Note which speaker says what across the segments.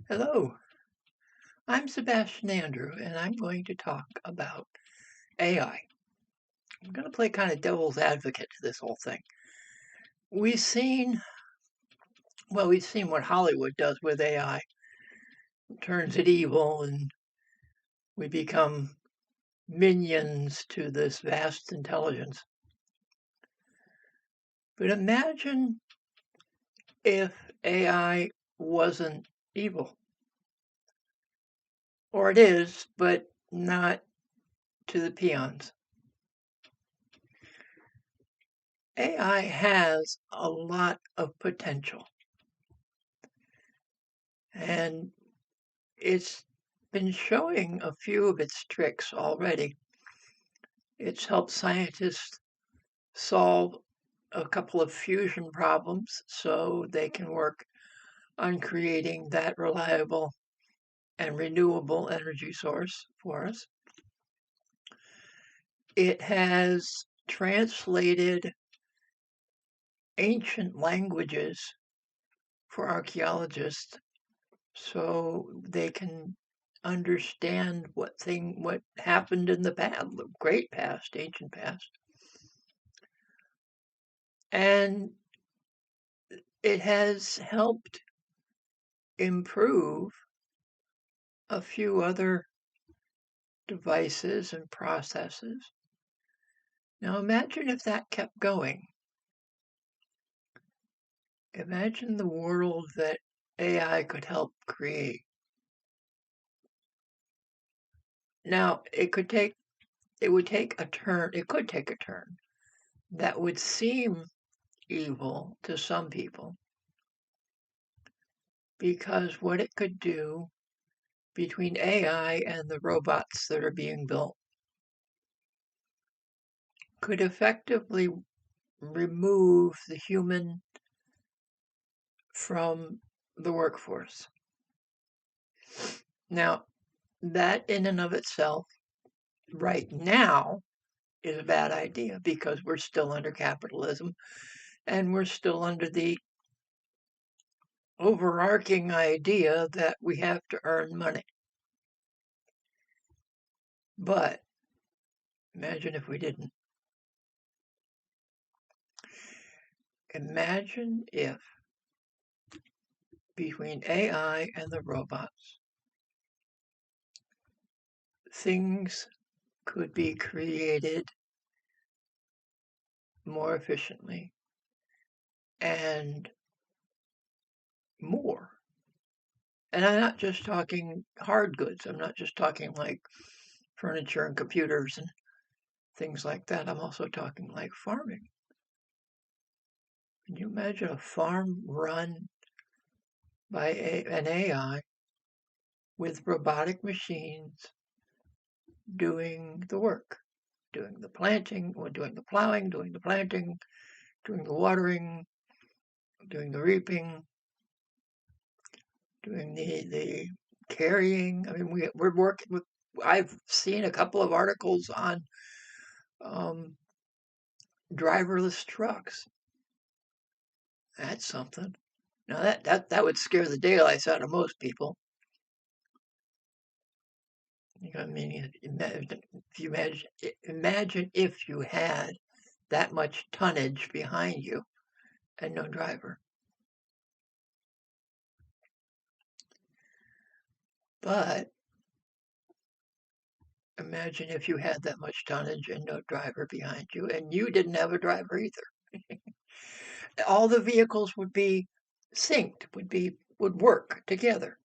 Speaker 1: Hello, I'm Sebastian Andrew, and I'm going to talk about AI. I'm going to play kind of devil's advocate to this whole thing. We've seen, we've seen what Hollywood does with AI, turns it evil, and we become minions to this vast intelligence. But imagine if AI wasn't evil, or it is, but not to the peons. AI has a lot of potential. And it's been showing a few of its tricks already. It's helped scientists solve a couple of fusion problems so they can work on creating that reliable and renewable energy source for us. It has translated ancient languages for archaeologists so they can understand what happened in the past, the great past, ancient past. And it has helped improve a few other devices and processes. Now imagine if that kept going. Imagine the world that AI could help create. Now it could take a turn, it could take a turn that would seem evil to some people because what it could do between AI and the robots that are being built could effectively remove the human from the workforce. Now, that in and of itself, right now, is a bad idea because we're still under capitalism and we're still under the overarching idea that we have to earn money. But imagine if we didn't. Imagine if between AI and the robots, things could be created more efficiently and more. And I'm not just talking hard goods. I'm not just talking like furniture and computers and things like that. I'm also talking like farming. Can you imagine a farm run by an AI with robotic machines doing the work, doing the planting, or doing the plowing, doing the planting, doing the watering, doing the reaping, doing the carrying? I mean, we're working with, I've seen a couple of articles on um, driverless trucks. That's something. Now that would scare the daylights out of most people. I mean, imagine if you had that much tonnage behind you and no driver. But imagine if you had that much tonnage and no driver behind you, and you didn't have a driver either. All the vehicles would be synced, would work together.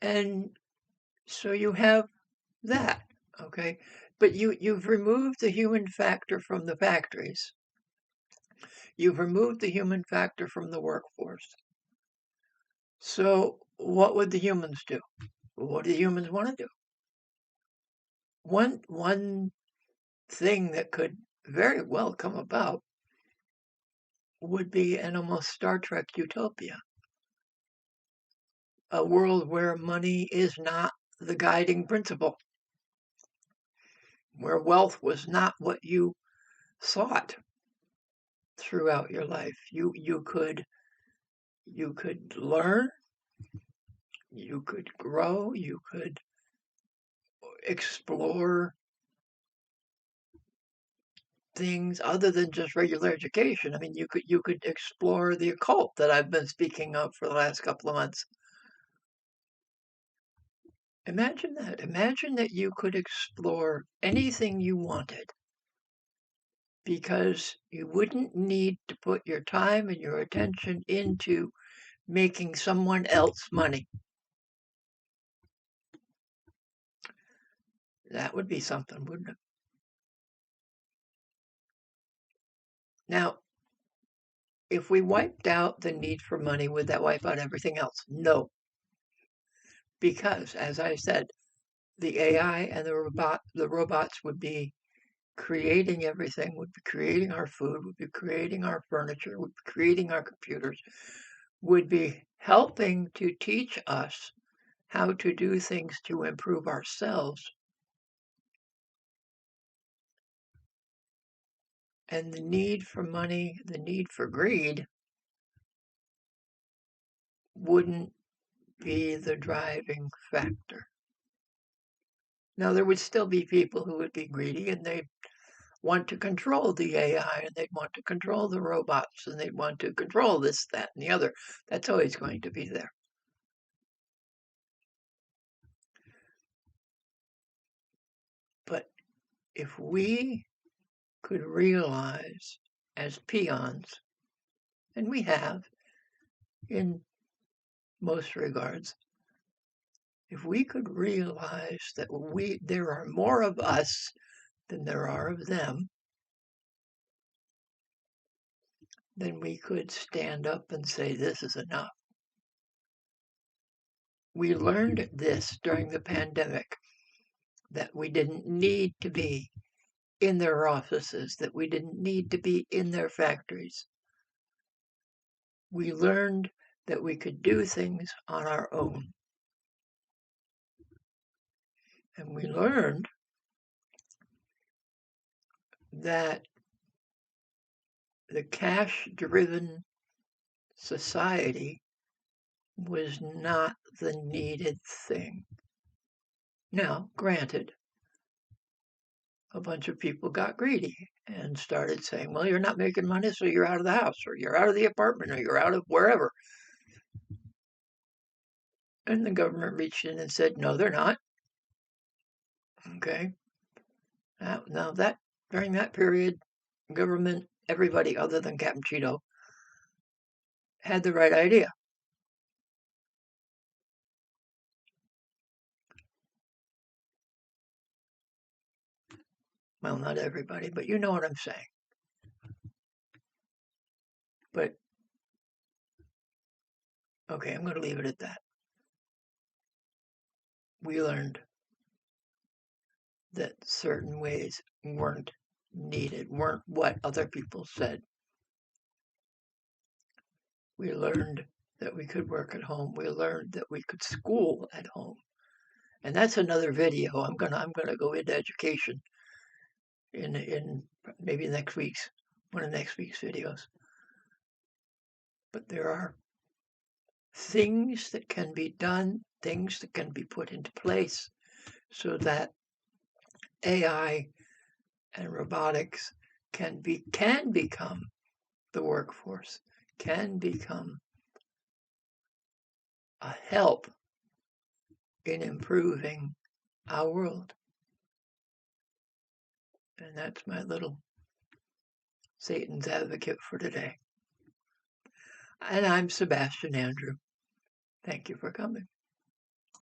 Speaker 1: And so you have that, okay? But you've removed the human factor from the factories. You've removed the human factor from the workforce. So what would the humans do? What do the humans want to do? One thing that could very well come about would be an almost Star Trek utopia. A world where money is not the guiding principle, where wealth was not what you sought throughout your life. You could You could learn, you could grow, you could explore things other than just regular education. I mean, you could explore the occult that I've been speaking of for the last couple of months. Imagine that. Imagine that you could explore anything you wanted because you wouldn't need to put your time and your attention into making someone else money. That would be something, wouldn't it? Now, if we wiped out the need for money, would that wipe out everything else? No, because as I said, the AI and the robots would be creating everything, would be creating our food, would be creating our furniture, would be creating our computers, would be helping to teach us how to do things to improve ourselves. And the need for money, the need for greed wouldn't be the driving factor. Now, there would still be people who would be greedy and they'd want to control the AI and they'd want to control the robots and they'd want to control this, that, and the other. That's always going to be there. But if we could realize as peons, and we have in most regards, if we could realize that there are more of us than there are of them, then we could stand up and say, this is enough. We learned this during the pandemic, that we didn't need to be in their offices, that we didn't need to be in their factories. We learned that we could do things on our own. And we learned that the cash-driven society was not the needed thing. Now, granted, a bunch of people got greedy and started saying, well, you're not making money, so you're out of the house, or you're out of the apartment, or you're out of wherever. And the government reached in and said, no, they're not. Okay. Now that during that period, government, everybody other than Captain Cheeto, had the right idea. Well, not everybody, but you know what I'm saying. But okay, I'm going to leave it at that. We learned that certain ways weren't needed, weren't what other people said. We learned that we could work at home. We learned that we could school at home. And that's another video. I'm gonna go into education in maybe one of next week's videos. But there are things that can be done, things that can be put into place so that AI and robotics can become the workforce, can become a help in improving our world. And that's my little Satan's advocate for today. And I'm Sebastian Andrew. Thank you for coming.